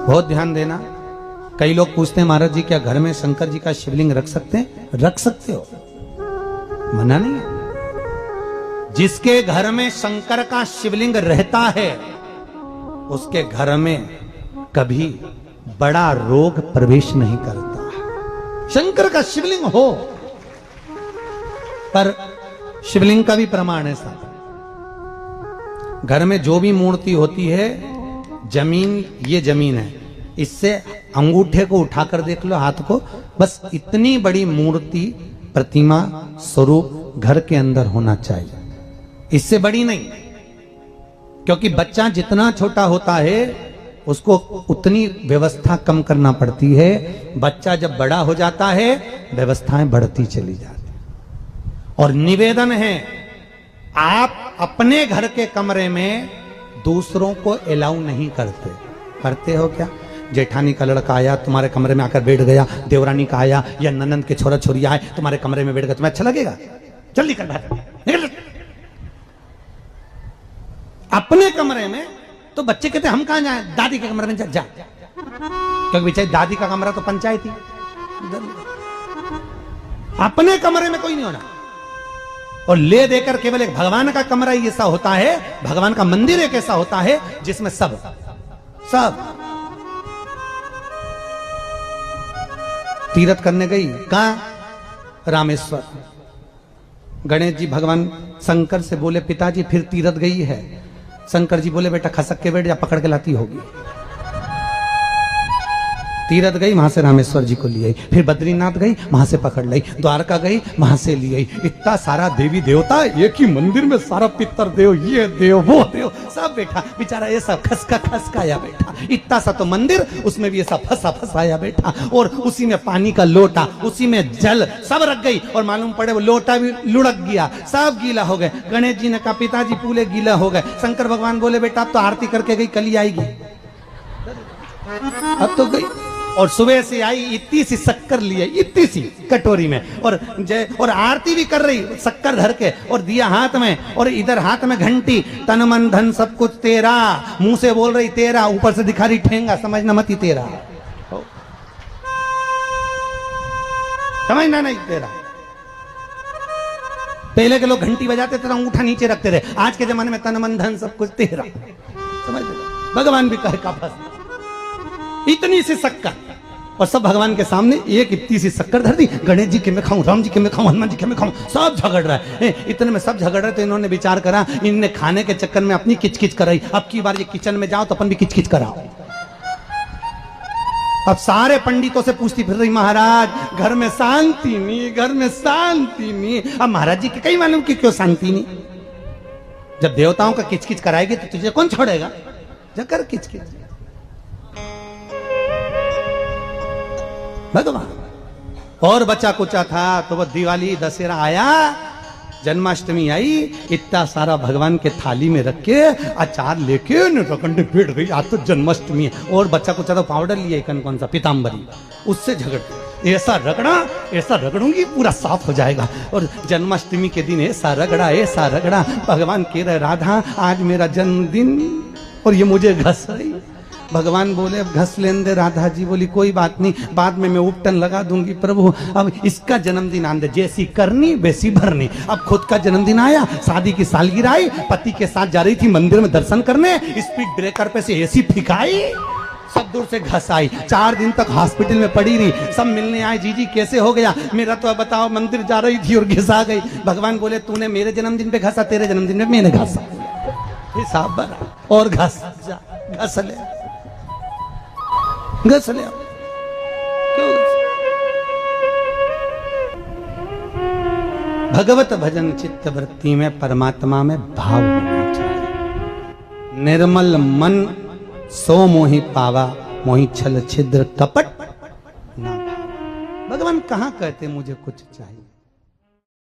बहुत ध्यान देना। कई लोग पूछते हैं महाराज जी क्या घर में शंकर जी का शिवलिंग रख सकते हैं? रख सकते हो, मना नहीं है। जिसके घर में शंकर का शिवलिंग रहता है उसके घर में कभी बड़ा रोग प्रवेश नहीं करता। शंकर का शिवलिंग हो, पर शिवलिंग का भी प्रमाण है साहब। घर में जो भी मूर्ति होती है, जमीन ये जमीन है, इससे अंगूठे को उठाकर देख लो, हाथ को, बस इतनी बड़ी मूर्ति प्रतिमा स्वरूप घर के अंदर होना चाहिए, इससे बड़ी नहीं। क्योंकि बच्चा जितना छोटा होता है उसको उतनी व्यवस्था कम करना पड़ती है। बच्चा जब बड़ा हो जाता है व्यवस्थाएं बढ़ती चली जाती। और निवेदन है, आप अपने घर के कमरे में दूसरों को अलाउ नहीं करते। करते हो क्या? जेठानी का लड़का आया तुम्हारे कमरे में आकर बैठ गया, देवरानी का आया या ननंद के छोरा छोरी आए तुम्हारे कमरे में बैठ गया, तुम्हें अच्छा लगेगा? जल्दी कर बैठ, निकल। अपने कमरे में तो बच्चे कहते हम कहां जाएं? दादी के कमरे में जा। क्योंकि बेचारी दादी का कमरा तो पंचायती। अपने कमरे में कोई नहीं होना। और ले देकर केवल एक भगवान का कमरा ही ऐसा होता है, भगवान का मंदिर एक ऐसा होता है जिसमें सब तीर्थ करने गई। कहां? रामेश्वर। गणेश जी भगवान शंकर से बोले पिताजी फिर तीर्थ गई है। शंकर जी बोले बेटा खसक के बैठ जा, पकड़ के लाती होगी। तीर्थ गई, वहां से रामेश्वर जी को ले आई, फिर बद्रीनाथ गई, वहां से पकड़ लाई, द्वारका गई, वहां से ले आई। इतना सारा देवी देवता एक ही मंदिर में, सारा पितर देव, ये देव वो देव सब बैठा। बेचारा ये सब खसकाया बैठा। इतना सा तो मंदिर, उसमें भी ऐसा फंसाया बैठा। और उसी में पानी का लोटा, उसी में जल सब रख गई। और मालूम पड़े वो लोटा भी लुढ़क गया, सब गीला हो गए। गणेश जी ने कहा पिताजी पूरे गीला हो गए। शंकर भगवान बोले बेटा अब तो आरती करके गई, कल ही आएगी। अब तो गई और सुबह से आई, इतनी सी शक्कर लिए, इतनी सी कटोरी में, और आरती भी कर रही शक्कर धर के, और दिया हाथ में, और इधर हाथ में घंटी, तन मन धन सब कुछ तेरा, मुंह से बोल रही तेरा, ऊपर से दिखा रही ठेंगा, समझना मत ही तेरा, समझना नहीं तेरा। पहले के लोग घंटी बजाते थे, अंगूठा नीचे रखते रहे। आज के जमाने में तन मन धन सब कुछ तेरा, समझ भगवान भी कहे का फंस। इतनी सी शक्कर, और सब भगवान के सामने एक इतनी सी शक्कर धर दी। गणेश जी के मैं खाऊं, राम जी के मैं खाऊं, हनुमान जी के मैं खाऊं, सब झगड़ रहा है। इतने में सब झगड़ रहे, तो इन्होंने विचार करा, इनने खाने के चक्कर में अपनी किचकिच कराई। अब की बार ये किचन में जाओ तो अपन भी किचकिच कराओ। अब सारे पंडितों से पूछती फिर रही, महाराज घर में शांति नहीं, घर में शांति नहीं। अब महाराज जी के कई मालूम कि क्यों शांति नहीं? जब देवताओं का किचकिच कराएगी तो तुझे कौन छोड़ेगा? जाकर किचकिच। भगवान और बचा कुचा था तो वो दिवाली दशहरा आया, जन्माष्टमी आई, इतना सारा भगवान के थाली में रख के अचार लेके रखंडे बैठ गई। आज तो जन्माष्टमी है। और बच्चा कुचा तो पाउडर लिया, कौन सा पीताम्बरी, उससे झगड़, ऐसा रगड़ूंगी पूरा साफ हो जाएगा। और जन्माष्टमी के दिन ऐसा रगड़ा भगवान कह रहे राधा आज मेरा जन्मदिन और ये मुझे घस रही। भगवान बोले अब घस लेने दे। राधा जी बोली कोई बात नहीं, बाद में मैं उपटन लगा दूंगी प्रभु, अब इसका जन्मदिन आने दे, जैसी करनी वैसी भरनी। अब खुद का जन्मदिन आया, शादी की सालगिरह आई, पति के साथ जा रही थी मंदिर में दर्शन करने, स्पीड ब्रेकर पे से एसी फिकाई, सब दूर से घस आई। 4 दिन तक हॉस्पिटल में पड़ी रही। सब मिलने आए, जी कैसे हो गया? मेरा तो बताओ मंदिर जा रही थी और घिसा गई। भगवान बोले तूने मेरे जन्मदिन पे घसा, तेरे जन्मदिन में मैंने घसा, हिसाब बना और घस ले। क्यों? भगवत भजन चित्त वृत्ति में, परमात्मा में भाव होना चाहिए। निर्मल मन सो मोहि पावा, मोहि छल छिद्र कपट ना। भगवान कहां कहते मुझे कुछ चाहिए?